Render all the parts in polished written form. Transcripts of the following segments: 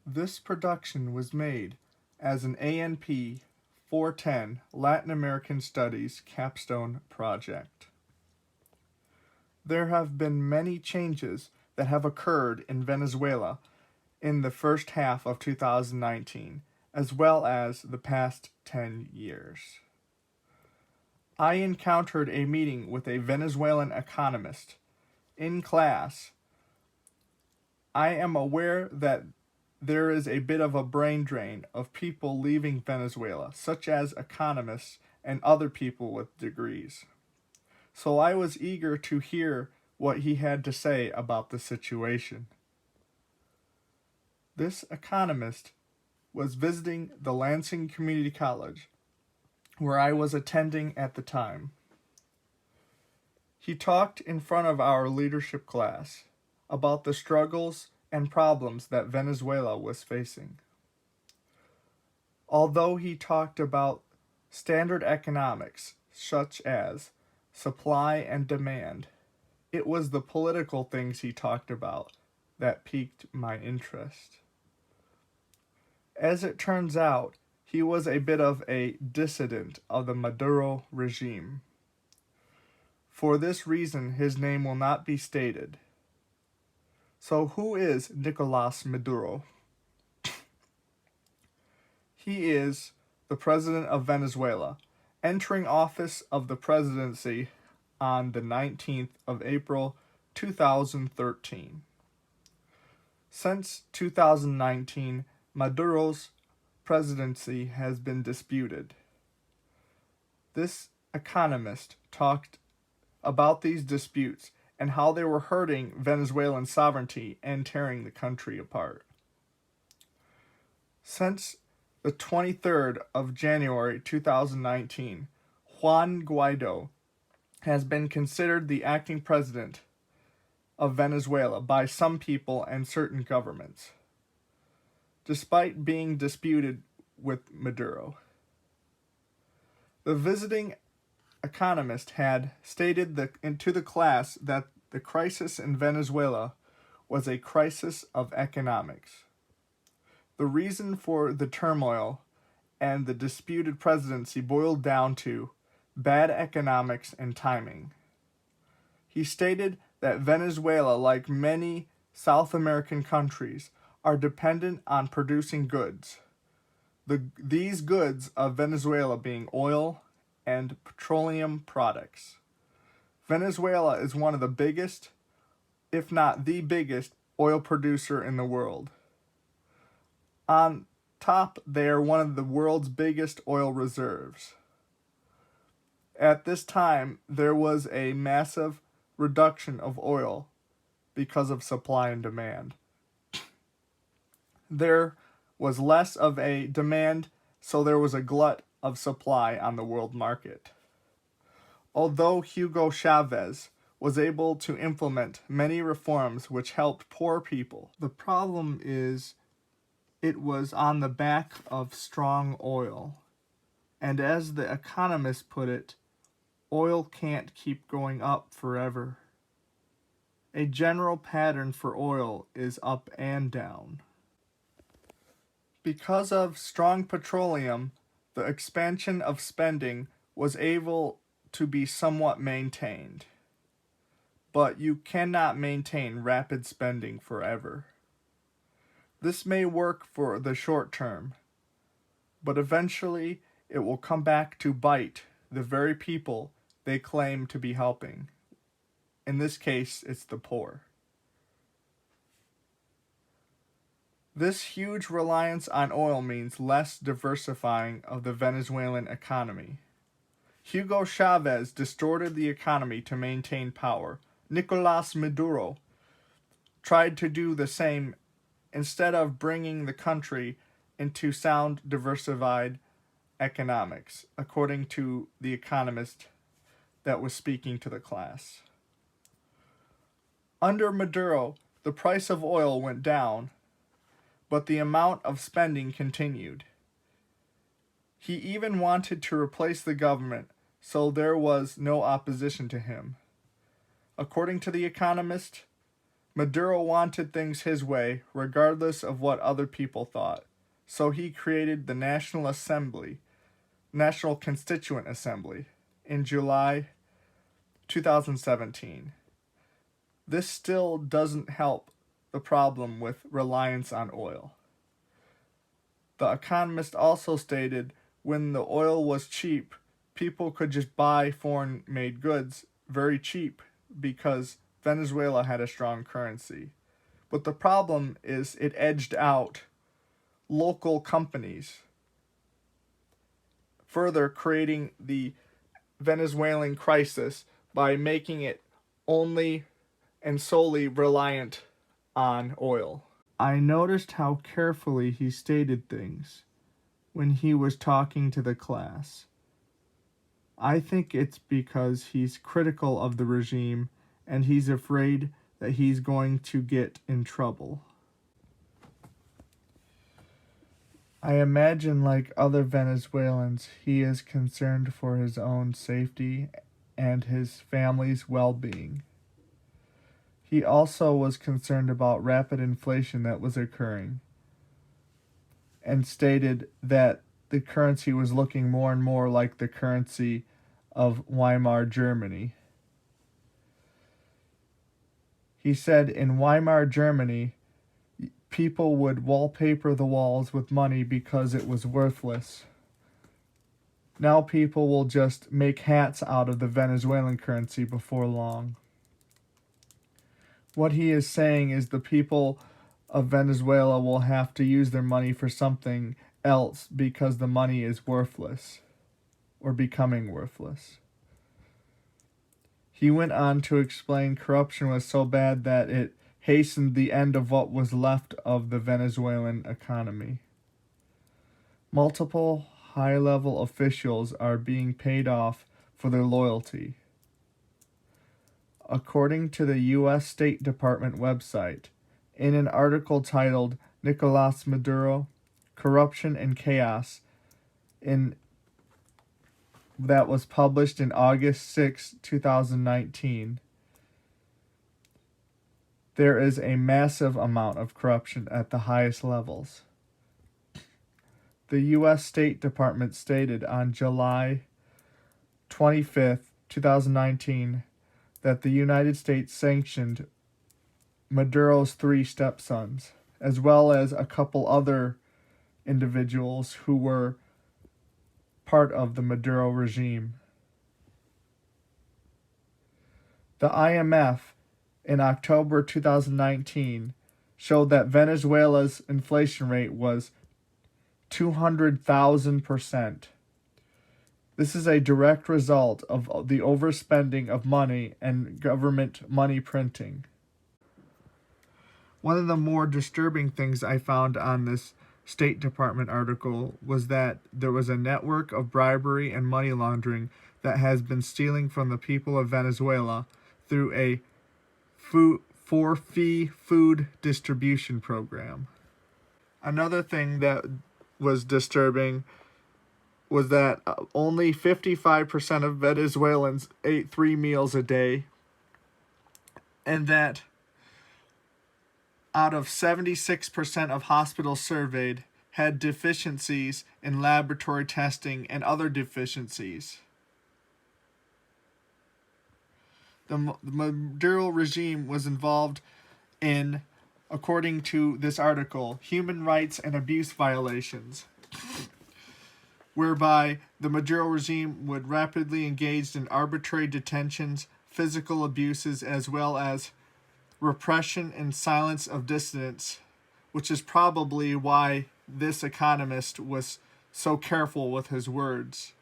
This production was made as an ANP 410 Latin American Studies Capstone project. There have been many changes that have occurred in Venezuela in the first half of 2019, as well as the past 10 years. I encountered a meeting with a Venezuelan economist in class. I am aware that there is a bit of a brain drain of people leaving Venezuela, such as economists and other people with degrees. So I was eager to hear what he had to say about the situation. This economist was visiting the Lansing Community College, where I was attending at the time. He talked in front of our leadership class about the struggles and problems that Venezuela was facing. Although he talked about standard economics, such as supply and demand, it was the political things he talked about that piqued my interest. As it turns out, he was a bit of a dissident of the Maduro regime. For this reason, his name will not be stated. So who is Nicolas Maduro? He is the president of Venezuela, entering office of the presidency on the 19th of April 2013. Since 2019, Maduro's presidency has been disputed. This economist talked about these disputes and how they were hurting Venezuelan sovereignty and tearing the country apart. Since the 23rd of January 2019, Juan Guaido has been considered the acting president of Venezuela by some people and certain governments, despite being disputed with Maduro. The visiting economist had stated to the class that the crisis in Venezuela was a crisis of economics. The reason for the turmoil and the disputed presidency boiled down to bad economics and timing. He stated that Venezuela, like many South American countries, are dependent on producing goods. These goods of Venezuela being oil and petroleum products. Venezuela is one of the biggest, if not the biggest, oil producer in the world. On top, they are one of the world's biggest oil reserves. At this time, there was a massive reduction of oil because of supply and demand. There was less of a demand, so there was a glut of supply on the world market. Although Hugo Chavez was able to implement many reforms which helped poor people, the problem is it was on the back of strong oil. And as the economist put it, oil can't keep going up forever. A general pattern for oil is up and down. Because of strong petroleum, the expansion of spending was able to be somewhat maintained. But you cannot maintain rapid spending forever. This may work for the short term, but eventually it will come back to bite the very people they claim to be helping. In this case, it's the poor. This huge reliance on oil means less diversifying of the Venezuelan economy. Hugo Chavez distorted the economy to maintain power. Nicolas Maduro tried to do the same instead of bringing the country into sound, diversified economics, according to the economist that was speaking to the class. Under Maduro, the price of oil went down, but the amount of spending continued. He even wanted to replace the government, so there was no opposition to him. According to the economist, Maduro wanted things his way, regardless of what other people thought. So he created the National Constituent Assembly, in July 2017. This still doesn't help the problem with reliance on oil. The economist also stated when the oil was cheap, people could just buy foreign made goods very cheap because Venezuela had a strong currency. But the problem is it edged out local companies, further creating the Venezuelan crisis by making it only and solely reliant on oil. I noticed how carefully he stated things when he was talking to the class. I think it's because he's critical of the regime and he's afraid that he's going to get in trouble. I imagine, like other Venezuelans, he is concerned for his own safety and his family's well-being. He also was concerned about rapid inflation that was occurring and stated that the currency was looking more and more like the currency of Weimar Germany. He said in Weimar Germany, people would wallpaper the walls with money because it was worthless. Now people will just make hats out of the Venezuelan currency before long. What he is saying is the people of Venezuela will have to use their money for something else because the money is worthless or becoming worthless. He went on to explain corruption was so bad that it hastened the end of what was left of the Venezuelan economy. Multiple high-level officials are being paid off for their loyalty. According to the U.S. State Department website, in an article titled Nicolas Maduro, Corruption and Chaos, that was published in August 6, 2019, there is a massive amount of corruption at the highest levels. The U.S. State Department stated on July 25, 2019, that the United States sanctioned Maduro's 3 stepsons, as well as a couple other individuals who were part of the Maduro regime. The IMF in October 2019 showed that Venezuela's inflation rate was 200,000%. This is a direct result of the overspending of money and government money printing. One of the more disturbing things I found on this State Department article was that there was a network of bribery and money laundering that has been stealing from the people of Venezuela through a for-fee food distribution program. Another thing that was disturbing was that only 55% of Venezuelans ate 3 meals a day, and that out of 76% of hospitals surveyed had deficiencies in laboratory testing and other deficiencies. The Maduro regime was involved in, according to this article, human rights and abuse violations, whereby the Maduro regime would rapidly engage in arbitrary detentions, physical abuses, as well as repression and silence of dissidents, which is probably why this economist was so careful with his words.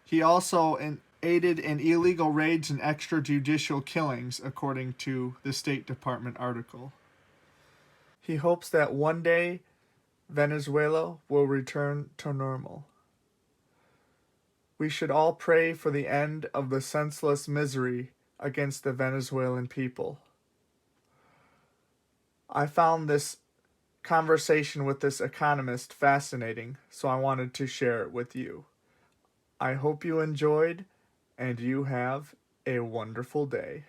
He also aided in illegal raids and extrajudicial killings, according to the State Department article. He hopes that one day Venezuela will return to normal. We should all pray for the end of the senseless misery against the Venezuelan people. I found this conversation with this economist fascinating, so I wanted to share it with you. I hope you enjoyed, and you have a wonderful day.